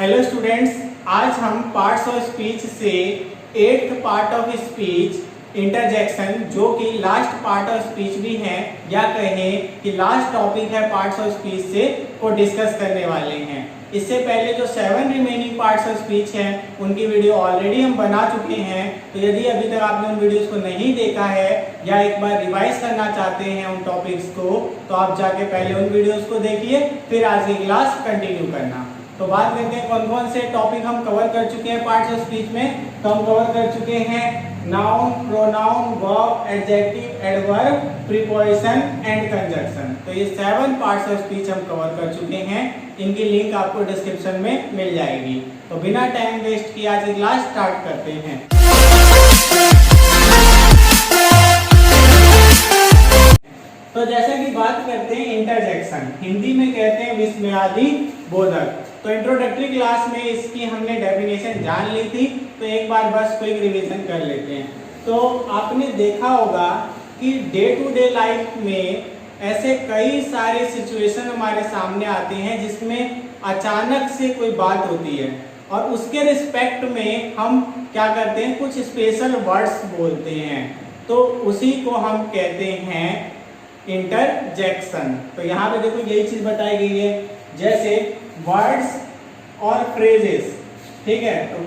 Hello students, आज हम parts of speech से 8th part of speech interjection, जो कि लास्ट पार्ट ऑफ स्पीच भी है या कहें कि लास्ट टॉपिक है पार्ट्स ऑफ स्पीच से, को डिस्कस करने वाले हैं। इससे पहले जो 7 रिमेनिंग पार्ट्स ऑफ स्पीच हैं उनकी वीडियो ऑलरेडी हम बना चुके हैं। तो यदि अभी तक आपने उन वीडियोस को नहीं देखा है या एक बार रिवाइज करना चाहते हैं उन टॉपिक्स को, तो आप जाके पहले उन वीडियोस को देखिए, फिर आज की क्लास कंटिन्यू करना। तो बात करते हैं कौन कौन से टॉपिक हम कवर कर चुके हैं पार्ट्स ऑफ स्पीच में। तो हम कवर कर चुके हैं noun, pronoun, verb, adjective, adverb, preposition and conjunction. तो ये 7 पार्ट्स ऑफ स्पीच हम कवर कर चुके हैं। इनकी लिंक आपको डिस्क्रिप्शन में मिल जाएगी। तो बिना टाइम वेस्ट किए आज की क्लास स्टार्ट करते हैं। तो जैसे कि बात करते हैं इंटरजेक्शन, हिंदी में कहते हैं विस्मयादि बोधक। तो इंट्रोडक्टरी क्लास में इसकी हमने डेफिनेशन जान ली थी, तो एक बार बस क्विक रिवीजन कर लेते हैं। तो आपने देखा होगा कि डे टू डे लाइफ में ऐसे कई सारे सिचुएशन हमारे सामने आते हैं जिसमें अचानक से कोई बात होती है और उसके रिस्पेक्ट में हम क्या करते हैं, कुछ स्पेशल वर्ड्स बोलते हैं। तो उसी को हम कहते हैं इंटरजेक्शन। तो यहाँ पे देखो यही चीज बताई गई है, जैसे वर्ड्स और फ्रेजेस, ठीक है। तो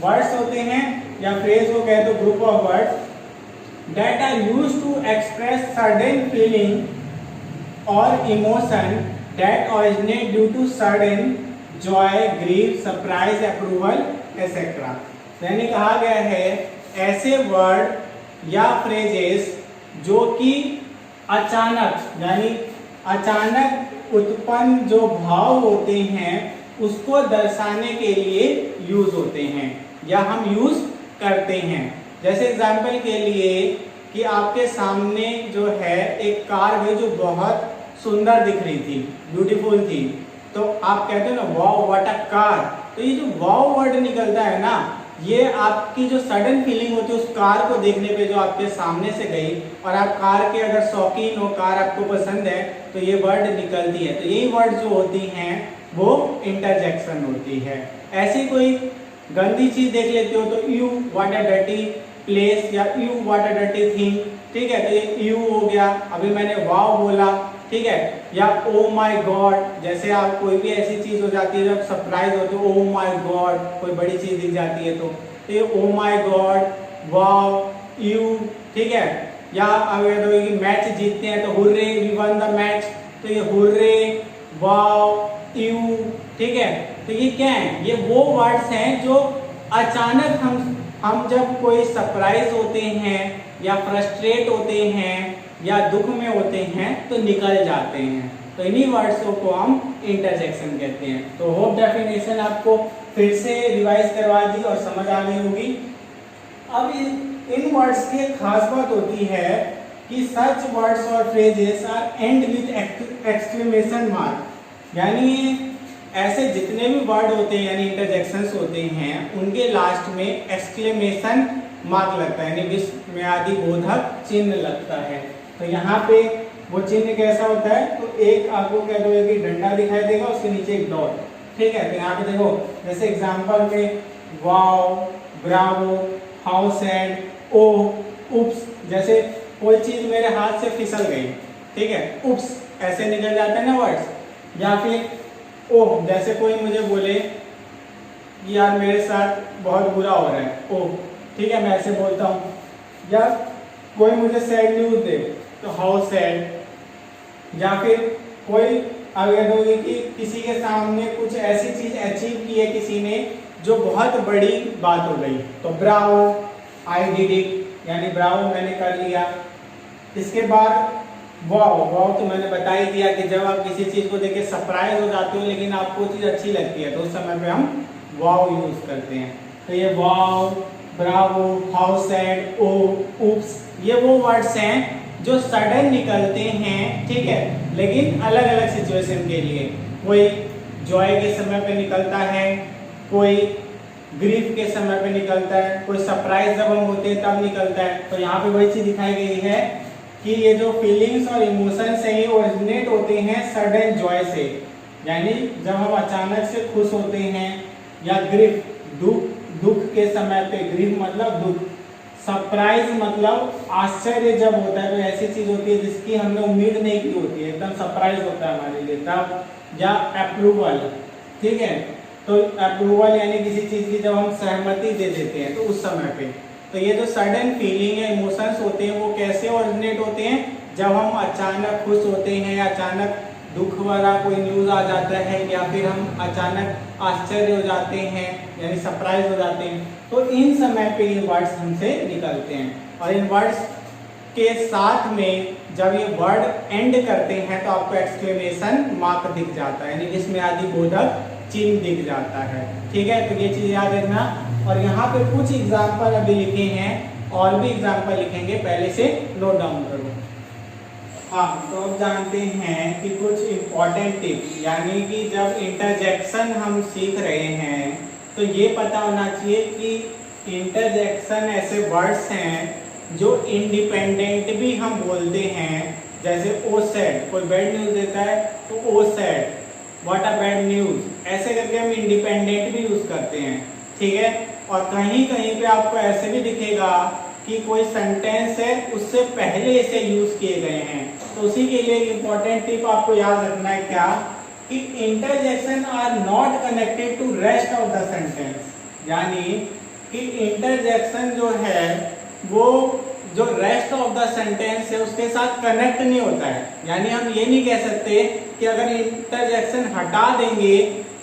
वर्ड्स होते हैं या फ्रेज को कहे तो group of words that are used to express certain feeling और emotion that originate due to certain joy, grief, surprise, approval etcetera. यानी कहा गया है ऐसे वर्ड या फ्रेजेस जो कि अचानक यानी अचानक उत्पन्न जो भाव होते हैं उसको दर्शाने के लिए यूज होते हैं या हम यूज करते हैं। जैसे एग्जाम्पल के लिए कि आपके सामने जो है एक कार है जो बहुत सुंदर दिख रही थी, ब्यूटीफुल थी, तो आप कहते हो ना वाओ व्हाट अ कार। तो ये जो वाओ वर्ड निकलता है ना, ये आपकी जो सडन फीलिंग होती है उस कार को देखने पे जो आपके सामने से गई, और आप कार के अगर शौकीन हो, कार आपको पसंद है, तो ये वर्ड निकलती है। तो यही वर्ड जो होती हैं वो इंटरजेक्शन होती है। ऐसी कोई गंदी चीज देख लेते हो तो ew what a dirty place या ew what a dirty thing, ठीक है। तो ये यू हो गया। अभी मैंने वाओ बोला, ठीक है। या ओ माय गॉड, जैसे आप कोई भी ऐसी चीज हो जाती है जब सरप्राइज होते हो, ओ माय गॉड, कोई बड़ी चीज दिख जाती है तो ये oh my God, wow, you, ठीक है। या अगर मैच जीतते हैं तो hurray we won the match, तो ये हुर्रे, वाओ, यू, ठीक है। तो ये क्या है, ये वो वर्ड्स हैं जो अचानक हम जब कोई सरप्राइज होते हैं या फ्रस्ट्रेट होते हैं या दुख में होते हैं तो निकल जाते हैं। तो इन्हीं वर्ड्सों को हम इंटरजेक्शन कहते हैं। तो होप डेफिनेशन आपको फिर से रिवाइज करवा दी और समझ आ गई होगी। अब इन वर्ड्स की एक खास बात होती है कि सच वर्ड्स और phrases are end with exclamation mark. यानी ऐसे जितने भी वर्ड होते हैं यानी इंटरजेक्शंस होते हैं उनके लास्ट में एक्सक्लेमेशन मार्क लगता है, यानी विस्मयादि बोधक चिन्ह लगता है। तो यहाँ पे वो चिन्ह कैसा होता है, तो एक आपको कह दो कि डंडा दिखाई देगा, उसके नीचे एक डॉट, ठीक है। तो यहाँ पे देखो जैसे एग्जांपल में वाओ, ब्रावो, हाउ सैड, ओ, उप्स। जैसे कोई चीज मेरे हाथ से फिसल गई, ठीक है, उप्स ऐसे निकल जाते हैं ना वर्ड्स। या फिर ओ, जैसे कोई मुझे बोले कि यार मेरे साथ बहुत बुरा हो रहा है, ओ, ठीक है, मैं ऐसे बोलता हूँ। या कोई मुझे सैड न्यूज दे तो हाउ सैड। या फिर कोई अगर होगी कि किसी के सामने कुछ ऐसी चीज अचीव की है किसी ने जो बहुत बड़ी बात हो गई, तो ब्रावो, आई डिड इट, यानी ब्रावो मैंने कर लिया। इसके बाद वाओ, वाओ तो मैंने बता ही दिया कि जब आप किसी चीज को देख के सरप्राइज हो जाते हो लेकिन आपको चीज अच्छी लगती है तो उस समय पे हम वाओ यूज करते हैं। तो ये वाओ, ब्रावो, हाउ सैड, ओ, उप्स, ये वो वर्ड्स हैं जो सडन निकलते हैं, ठीक है, लेकिन अलग अलग सिचुएशन के लिए। कोई जॉय के समय पे निकलता है, कोई ग्रीफ के समय पे निकलता है, कोई सरप्राइज जब हम होते हैं तब निकलता है। तो यहाँ पे वही चीज दिखाई गई है कि ये जो फीलिंग्स और इमोशंस हैं ये ओरिजिनेट होते हैं सडन जॉय से, यानी जब हम अचानक से खुश होते हैं या ग्रीफ दुख, दुख के समय पे, ग्रीफ मतलब दुख, सरप्राइज मतलब आश्चर्य जब होता है, तो ऐसी चीज होती है जिसकी हमने उम्मीद नहीं की होती है, एकदम सरप्राइज होता है हमारे लिए तब, या अप्रूवल, ठीक है, तो अप्रूवल यानी किसी चीज की जब हम सहमति दे देते हैं तो उस समय पे। तो ये जो सडन फीलिंग है, इमोशंस होते हैं, वो कैसे ओरिजिनेट होते हैं, जब हम अचानक खुश होते हैं, या अचानक दुख वाला कोई न्यूज आ जाता है, या फिर हम अचानक आश्चर्य हो जाते हैं यानी सरप्राइज हो जाते हैं, तो इन समय पे ये वर्ड्स हमसे निकलते हैं। और इन वर्ड्स के साथ में जब ये वर्ड एंड करते हैं तो आपको एक्सक्लेमेशन मार्क दिख जाता है, यानी विस्मयादि बोधक चिन्ह दिख जाता है, ठीक है। तो ये चीज याद रखना। और यहाँ पे कुछ एग्जाम्पल अभी लिखे हैं, और भी एग्जाम्पल लिखेंगे, पहले से नोट डाउन करो। हाँ, तो अब जानते हैं कि कुछ इम्पोर्टेंट टिप्स, यानी कि जब इंटरजेक्शन हम सीख रहे हैं तो ये पता होना चाहिए कि इंटरजेक्शन ऐसे वर्ड्स हैं जो इंडिपेंडेंट भी हम बोलते हैं, जैसे ओ सैड, कोई बैड न्यूज देता है तो ओ sad, what a bad news, ऐसे करके हम इंडिपेंडेंट भी यूज करते हैं, ठीक है। और कहीं कहीं पे आपको ऐसे भी दिखेगा कि कोई सेंटेंस है उससे पहले इसे यूज किए गए हैं, तो उसी के लिए इंपॉर्टेंट टिप आपको याद रखना है क्या, कि interjection are not connected to rest of the sentence, यानी कि इंटरजेक्शन जो है वो जो रेस्ट ऑफ द सेंटेंस है उसके साथ कनेक्ट नहीं होता है। यानी हम ये नहीं कह सकते कि अगर इंटरजेक्शन हटा देंगे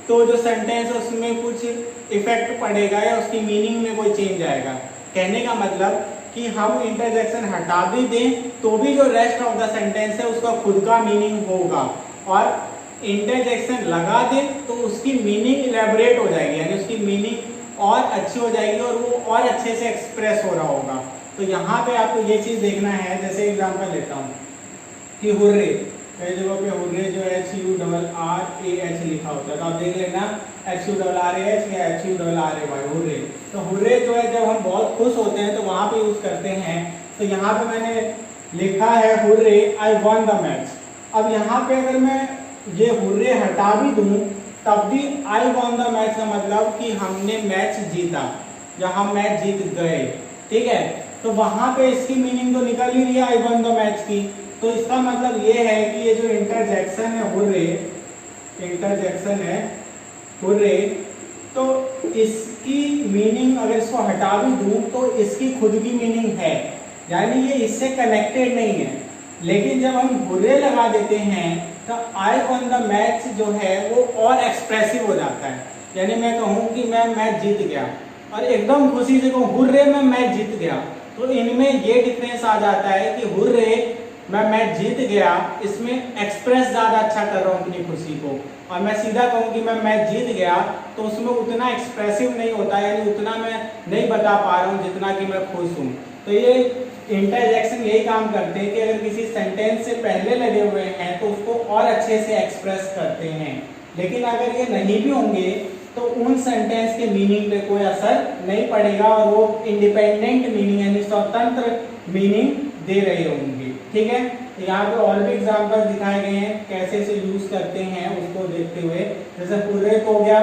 तो जो सेंटेंस है उसमें कुछ इफेक्ट पड़ेगा या उसकी मीनिंग में कोई चेंज आएगा। कहने का मतलब कि हम इंटरजेक्शन हटा भी दें तो भी जो रेस्ट ऑफ द सेंटेंस है उसका खुद का मीनिंग होगा, और इंटरजेक्शन लगा दें तो उसकी मीनिंग इलेबोरेट हो जाएगी, यानी उसकी मीनिंग और अच्छी हो जाएगी और वो और अच्छे से एक्सप्रेस हो रहा होगा। तो यहाँ पे आपको ये चीज देखना है, जैसे एग्जांपल लेता हूँ कि हुर्रे, कई जगहों पे हुर्रे जो HURRAH लिखा होता है, तो आप देख लेना HURRAH या HURRAY, हुर्रे। तो हुर्रे जो है जब हम बहुत खुश होते हैं तो वहाँ पे यूज करते हैं। तो यहाँ पे मैंने लिखा है hurray I won the match. अब यहाँ पे अगर मैं ये हुर्रे हटा भी दूं तब भी आई वॉन द मैच का मतलब कि हमने मैच जीता या हम मैच जीत गए, ठीक है। तो वहां पे इसकी मीनिंग तो निकल ही रही है आई वॉन द मैच की। तो इसका मतलब ये है कि ये जो इंटरजेक्शन है हुर्रे, इंटरजेक्शन है हुर्रे, तो इसकी मीनिंग अगर इसको हटा भी दूं तो इसकी खुद की मीनिंग है, यानी ये इससे कनेक्टेड नहीं है। लेकिन जब हम हुर्रे लगा देते हैं तो आई वॉन द मैच जो है वो और एक्सप्रेसिव हो जाता है। यानी मैं कहूँ कि मैं मैच जीत गया और एकदम खुशी से कहूँ हुर्रे मैं मैच जीत गया, तो इनमें ये डिफरेंस आ जाता है कि हुर्रे मैं मैच जीत गया, इसमें एक्सप्रेस ज्यादा अच्छा कर रहा हूँ अपनी खुशी को, और मैं सीधा कहूँ कि मैं मैच जीत गया तो उसमें उतना एक्सप्रेसिव नहीं होता, यानी उतना मैं नहीं बता पा रहा हूँ जितना कि मैं खुश हूँ। तो ये इंटरजेक्शन यही काम करते हैं कि अगर किसी सेंटेंस से पहले लगे हुए हैं तो उसको और अच्छे से एक्सप्रेस करते हैं, लेकिन अगर ये नहीं भी होंगे तो उन सेंटेंस के मीनिंग पे कोई असर नहीं पड़ेगा और वो इंडिपेंडेंट मीनिंग यानी स्वतंत्र मीनिंग दे रहे होंगे, ठीक है। तो यहाँ पे और भी एग्जाम्पल दिखाए गए हैं कैसे इसे यूज करते हैं उसको देखते हुए। जैसे पूरे हो गया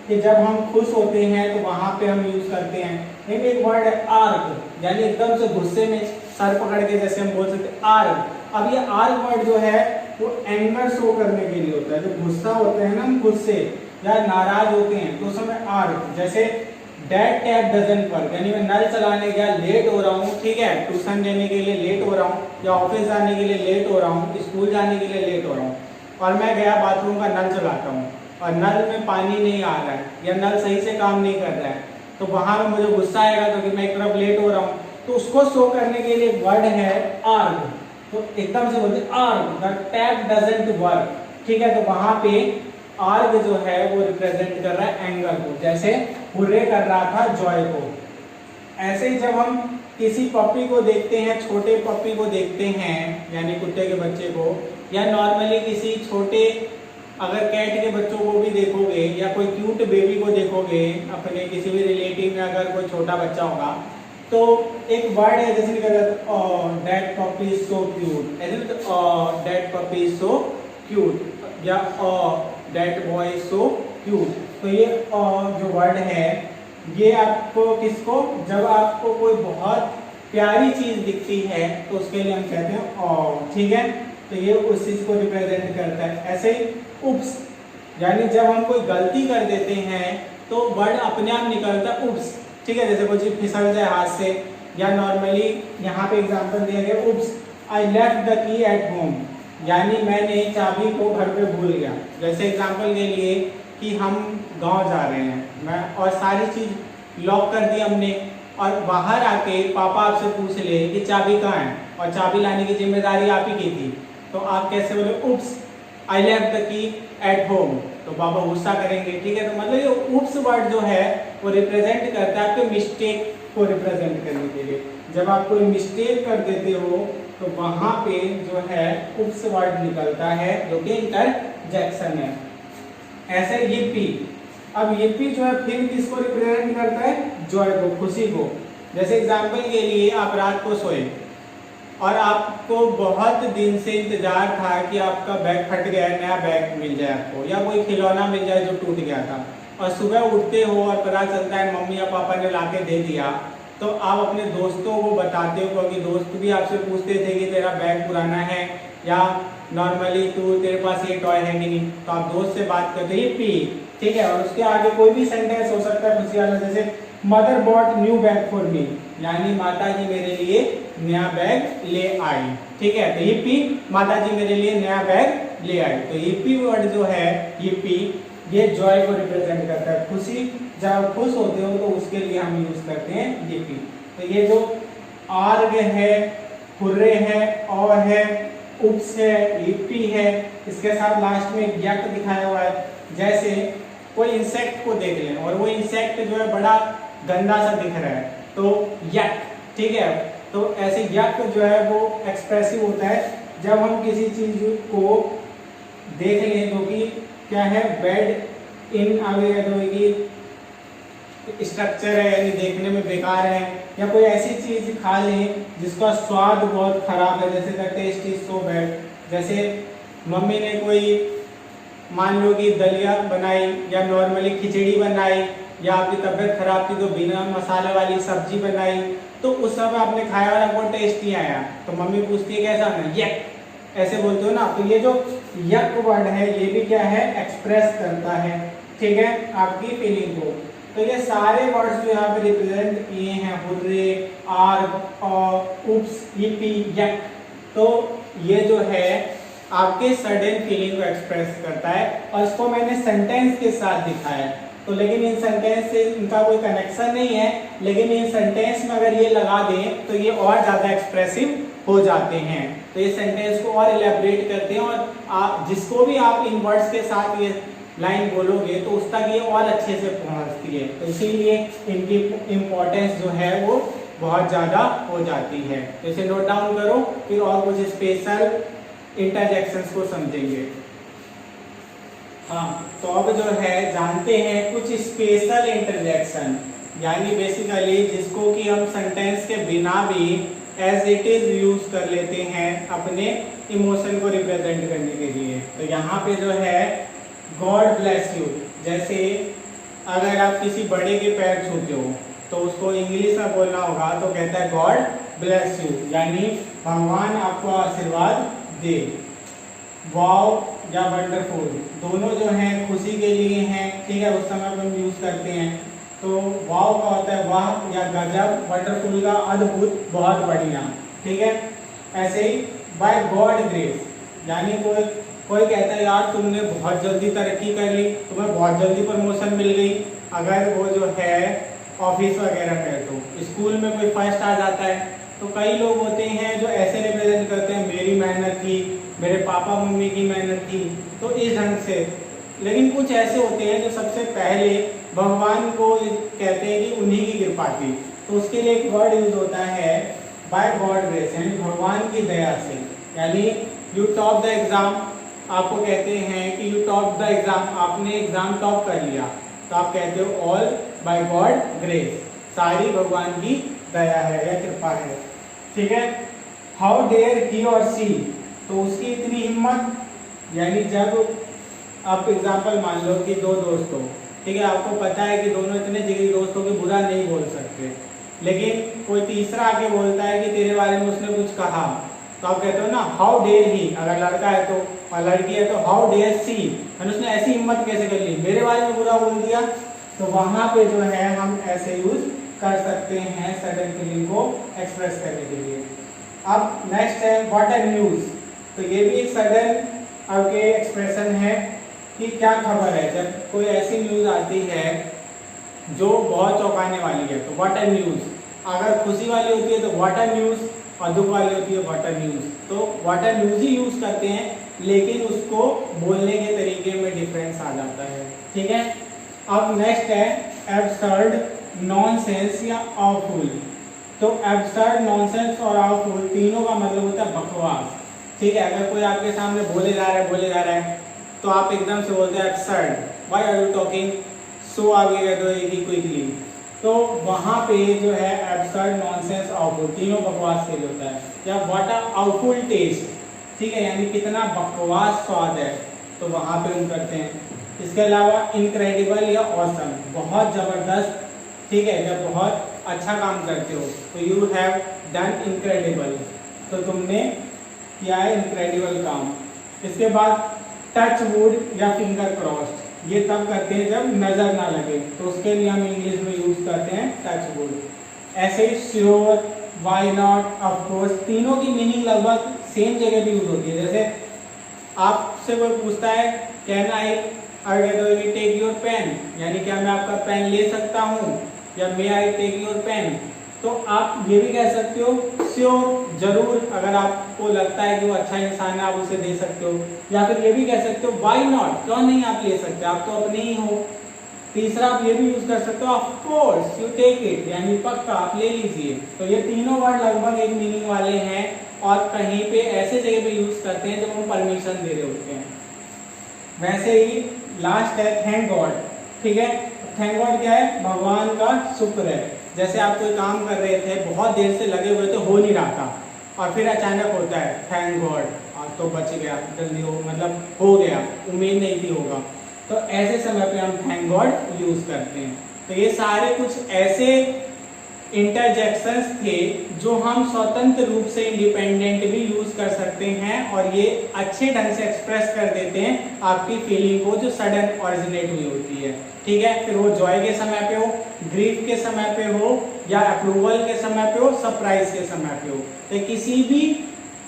कि जब हम खुश होते हैं तो वहां पे हम यूज करते हैं। एक वर्ड है आर्ग, यानी एकदम से गुस्से में सर पकड़ के जैसे हम बोल सकते हैं आर्ग। अब ये आर्ग वर्ड जो है वो एंगर शो करने के लिए होता है, जो गुस्सा होते हैं ना हम गुस्से या नाराज होते हैं तो उस समय आर्ग, जैसे डैड टैप डजंट वर्क, यानी मैं नल चलाने गया लेट हो रहा हूँ, ठीक है, ट्यूशन देने के लिए लेट हो रहा हूँ या ऑफिस जाने के लिए लेट हो रहा हूँ, स्कूल जाने के लिए लेट हो रहा हूँ, और मैं गया बाथरूम का नल चलाता हूँ और नल में पानी नहीं आ रहा है या नल सही से काम नहीं कर रहा है, तो वहां पे मुझे गुस्सा आएगा क्योंकि मैं एक तरफ लेट हो रहा हूँ। तो उसको शो करने के लिए वर्ड है आर्ग, तो एकदम से बोलते आर्ग द टैप डजंट वर्क, ठीक है। तो वहां पे आर्ग जो है वो रिप्रेजेंट कर रहा है एंगर को, जैसे हुर्रे कर रहा था जॉय को। ऐसे ही जब हम किसी पपी को देखते हैं, छोटे पपी को देखते हैं यानी कुत्ते के बच्चे को, या नॉर्मली किसी छोटे अगर कैट के बच्चों को भी देखोगे या कोई क्यूट बेबी को देखोगे, अपने किसी भी रिलेटिव में अगर कोई छोटा बच्चा होगा, तो एक वर्ड है जैसे that puppy is so cute, that puppy is so cute, या that boy is so cute. तो ये जो वर्ड है ये आपको किसको, जब आपको कोई बहुत प्यारी चीज दिखती है तो उसके लिए हम कहते हैं ऑ, ठीक है। तो ये उस चीज को रिप्रेजेंट करता है। ऐसे ही उप्स, यानी जब हम कोई गलती कर देते हैं तो वर्ड अपने आप निकलता है उप्स, ठीक है। जैसे कोई चीज फिसल जाए हाथ से, या नॉर्मली यहाँ पे एग्जांपल दिया गया oops I left the key at home, यानी मैंने चाबी को घर पे भूल गया। जैसे एग्जांपल के लिए कि हम गांव जा रहे हैं, मैं और सारी चीज लॉक कर दी हमने, और बाहर आके पापा आपसे पूछ ले कि चाबी कहाँ है, और चाबी लाने की जिम्मेदारी आप ही की थी, तो आप कैसे बोले oops I left the key at home, तो पापा गुस्सा करेंगे, ठीक है। तो मतलब ये उप्स वर्ड जो है वो रिप्रेजेंट करता है आपके मिस्टेक को रिप्रेजेंट करने के लिए। जब आप कोई मिस्टेक कर देते हो तो वहां पे जो है उप्स वर्ड निकलता है जो कि इंटरजेक्शन है। ऐसे yippee, अब yippee जो है फिर किसको रिप्रेजेंट करता है, जॉय को, खुशी को। जैसे एग्जांपल के लिए आप रात को सोए और आपको बहुत दिन से इंतजार था कि आपका बैग फट गया है, नया बैग मिल जाए आपको, या कोई खिलौना मिल जाए जो टूट गया था, और सुबह उठते हो और पता चलता है मम्मी या पापा ने लाके दे दिया, तो आप अपने दोस्तों को बताते हो क्योंकि दोस्त भी आपसे पूछते थे कि तेरा बैग पुराना है या नॉर्मली तू तेरे पास ये टॉय है कि नहीं, तो आप दोस्त से बात करते हैं पी, ठीक है। और उसके आगे कोई भी सेंटेंस हो सकता है खुशी वाला, जैसे mother bought new bag for me, यानी माता जी मेरे लिए नया बैग ले आई, ठीक है। तो yippee, माता जी मेरे लिए नया बैग ले आई। तो yippee वर्ड जो है yippee, ये जॉय को रिप्रेजेंट करता है, खुशी। जब आप खुश होते हो तो उसके लिए हम यूज करते हैं yippee। तो ये जो आर्ग है, हुर्रे है, और है, उप्स है, yippee है, इसके साथ लास्ट में यक दिखाया हुआ है। जैसे कोई इंसेक्ट को देख लें और वो इंसेक्ट जो है बड़ा गंदा सा दिख रहा है, तो यक, ठीक है। तो ऐसे यक जो है वो एक्सप्रेसिव होता है जब हम किसी चीज को देख लें जो कि क्या है, बेड इन आगे स्ट्रक्चर है, यानी देखने में बेकार है, या कोई ऐसी चीज खा लें जिसका स्वाद बहुत खराब है, जैसे the taste is so bad. जैसे मम्मी ने कोई मान लो कि दलिया बनाई या नॉर्मली खिचड़ी बनाई, या आपकी तबीयत खराब थी तो बिना मसाले वाली सब्जी बनाई, तो उस समय आपने खाया और आपको टेस्ट नहीं आया, तो मम्मी पूछती है कैसा है, यक, ऐसे बोलते हो ना। तो ये जो यक वर्ड है ये भी क्या है, एक्सप्रेस करता है, ठीक है, आपकी फीलिंग को। तो ये सारे वर्ड्स जो यहाँ पे रिप्रेजेंट किए हैं, हुर्रे, आर्ग, उप्स, yippee, यक, तो ये जो है आपके सडन फीलिंग को एक्सप्रेस करता है, और इसको मैंने सेंटेंस के साथ दिखाया है। तो लेकिन इन सेंटेंस से इनका कोई कनेक्शन नहीं है, लेकिन इन सेंटेंस में अगर ये लगा दें तो ये और ज्यादा एक्सप्रेसिव हो जाते हैं। तो ये सेंटेंस को और इलेबोरेट करते हैं, और आप जिसको भी आप इन वर्ड्स के साथ ये लाइन बोलोगे तो उस तक ये और अच्छे से पहुंचती है। तो इसीलिए इनकी इम्पोर्टेंस जो है वो बहुत ज्यादा हो जाती है। तो इसे नोट डाउन करो, फिर और कुछ स्पेशल इंटरजेक्शंस को समझेंगे। हाँ, तो अब जो है जानते हैं कुछ स्पेशल इंटरजेक्शन, यानी बेसिकली जिसको कि हम सेंटेंस के बिना भी एज इट इज यूज कर लेते हैं अपने इमोशन को रिप्रेजेंट करने के लिए। तो यहाँ पे जो है गॉड ब्लेस यू, जैसे अगर आप किसी बड़े के पैर छूते हो तो उसको इंग्लिश में बोलना होगा, तो कहता है गॉड ब्लेस यू, यानी भगवान आपको आशीर्वाद दे। वाओ या वंडरफुल दोनों जो हैं खुशी के लिए हैं, ठीक है, उस समय हम यूज करते हैं। तो वाओ का होता है वाह या गजब, वंडरफुल का अद्भुत, बहुत बढ़िया, ठीक है। ऐसे ही बाय गॉड ग्रेस, यानी कोई कहता है यार तुमने बहुत जल्दी तरक्की कर ली, तुम्हें बहुत जल्दी प्रमोशन मिल गई, अगर वो जो है ऑफिस वगैरह में, तो स्कूल में कोई फर्स्ट आ जाता है, तो कई लोग होते हैं जो ऐसे रिप्रेजेंट करते हैं मेरी मेहनत थी, मेरे पापा मम्मी की मेहनत थी, तो इस ढंग से। लेकिन कुछ ऐसे होते हैं जो सबसे पहले भगवान को कहते हैं कि उन्हीं की कृपा थी, तो उसके लिए एक वर्ड यूज होता है बाय गॉड ग्रेस, यानी भगवान की दया से। यानी यू टॉप द एग्जाम, आपको कहते हैं कि यू टॉप द एग्जाम, आपने एग्जाम टॉप कर लिया, तो आप कहते हो ऑल बाय गॉड ग्रेस, सारी भगवान की दया है या कृपा है, ठीक है। हाउ डेयर ही और सी, तो उसकी इतनी हिम्मत, यानी जब आप एग्जाम्पल मान लो कि दो दोस्त हो, ठीक है, आपको पता है कि दोनों इतने जिगरी दोस्त हो कि बुरा नहीं बोल सकते, लेकिन कोई तीसरा आके बोलता है कि तेरे बारे में उसने कुछ कहा, तो आप कहते हो ना हाउ डेयर ही, अगर लड़का है तो, और लड़की है तो हाउ डेयर सी, उसने ऐसी हिम्मत कैसे कर ली, मेरे बारे में बुरा बोल दिया। तो वहां पे जो है हम ऐसे यूज कर सकते हैं सडन फीलिंग को एक्सप्रेस करने के लिए। अब नेक्स्ट है व्हाट आर न्यूज, तो ये भी एक सडन आपके एक्सप्रेशन है कि क्या खबर है। जब कोई ऐसी न्यूज आती है जो बहुत चौंकाने वाली है तो व्हाट आर न्यूज, अगर खुशी वाली होती है तो व्हाट आर न्यूज, और दुख वाली होती है व्हाट आर न्यूज, तो what R news he use करते हैं, लेकिन उसको बोलने के तरीके में डिफरेंस आ जाता है, ठीक है। अब नेक्स्ट है एब्सर्ड, नॉनसेंस या ऑफुल। तो एब्सर्ड, नॉनसेंस और ऑफुल तीनों का मतलब होता है बकवास, ठीक है। अगर कोई आपके सामने बोले जा रहा है तो आप एकदम से बोलते हैं absurd, why are you talking so, आगे कह दो क्विकली। तो वहां पे जो है एब्सर्ड, नॉनसेंस, ऑफुल तीनों बकवास के लिए होता है। या व्हाट आर ऑफुल टेस्ट, ठीक है, यानी कितना बकवास स्वाद है, तो वहां पे हम करते हैं। इसके अलावा इनक्रेडिबल या ऑसम, बहुत जबरदस्त, ठीक है, जब बहुत अच्छा काम करते हो तो यू हैव डन इनक्रेडिबल, तो तुमने किया है इनक्रेडिबल काम। इसके बाद टच वुड या फिंगर क्रॉस्ड, ये तब करते हैं जब नजर ना लगे, तो उसके लिए हम इंग्लिश में यूज करते हैं टच वुड। ऐसे sure, why not, of course, तीनों की मीनिंग लगभग सेम जगह भी यूज होती है। जैसे आपसे कोई पूछता है can I take your pen, यानी क्या मैं आपका पेन ले सकता हूँ, या may I take your pen, तो आप ये भी कह सकते हो श्योर, जरूर, अगर आपको लगता है कि वो अच्छा इंसान है आप उसे दे सकते हो। या फिर ये भी कह सकते हो व्हाई नॉट, क्यों नहीं आप ले सकते, आप तो अपने ही हो। तीसरा आप ये भी यूज कर सकते हो of course you take it, यानी पक्का आप ले लीजिए। तो ये तीनों वर्ड लगभग एक मीनिंग वाले हैं और कहीं पे ऐसे जगह पे यूज करते हैं जब हम परमिशन दे रहे होते हैं। वैसे ही लास्ट है थैंक गॉड, ठीक है। थैंक गॉड क्या है, भगवान का शुक्र है। जैसे आप कोई काम कर रहे थे, बहुत देर से लगे हुए थे, हो नहीं रहा था, और फिर अचानक होता है थैंक गॉड, तो बच गया, जल्दी हो, मतलब हो गया, उम्मीद नहीं थी होगा, तो ऐसे समय पे हम थैंक गॉड यूज करते हैं। तो ये सारे कुछ ऐसे इंटरजेक्शंस थे जो हम स्वतंत्र रूप से इंडिपेंडेंट भी यूज कर सकते हैं, और ये अच्छे ढंग से एक्सप्रेस कर देते हैं आपकी फीलिंग को जो सडन ओरिजिनेट हुई होती है, ठीक है। फिर वो जॉय के समय पे हो, ग्रीफ के समय पे हो, या अप्रूवल के समय पे हो, सरप्राइज के समय पे हो, तो किसी भी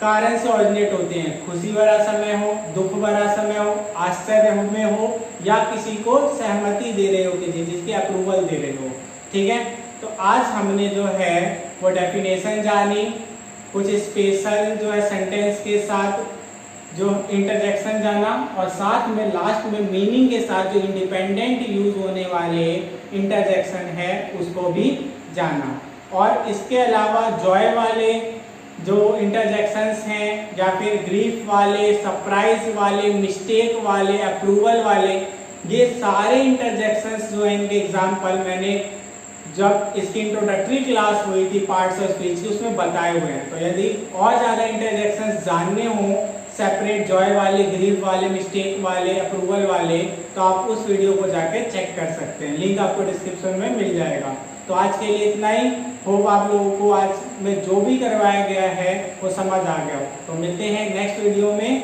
कारण से ओरिजिनेट होते हैं। खुशी भरा समय हो, दुख भरा समय हो, आश्चर्य में हो, या किसी को सहमति दे रहे हो, किसी चीज की अप्रूवल दे रहे हो, ठीक है। तो आज हमने जो है वो डेफिनेशन जानी, कुछ स्पेशल जो है सेंटेंस के साथ जो इंटरजेक्शन जाना, और साथ में लास्ट में मीनिंग के साथ जो इंडिपेंडेंट यूज होने वाले इंटरजेक्शन है उसको भी जाना। और इसके अलावा जॉय वाले जो इंटरजेक्शंस हैं, या फिर ग्रीफ वाले, सरप्राइज वाले, मिस्टेक वाले, अप्रूवल वाले, ये सारे इंटरजेक्शंस जो है इनके एग्जाम्पल मैंने जब इसकी इंट्रोडक्टरी क्लास हुई थी पार्ट्स ऑफ स्पीच की उसमें बताए हुए हैं। तो यदि और ज़्यादा इंटरजेक्शंस जानने हो, सेपरेट जॉय वाले, ग्रीफ वाले, मिस्टेक वाले, अप्रूवल वाले, तो आप उस वीडियो को जाके चेक कर सकते हैं, लिंक आपको डिस्क्रिप्शन में मिल जाएगा। तो आज के लिए इतना ही। होप आप लोगों को आज में जो भी करवाया गया है वो समझ आ गया हो। तो मिलते हैं नेक्स्ट वीडियो में।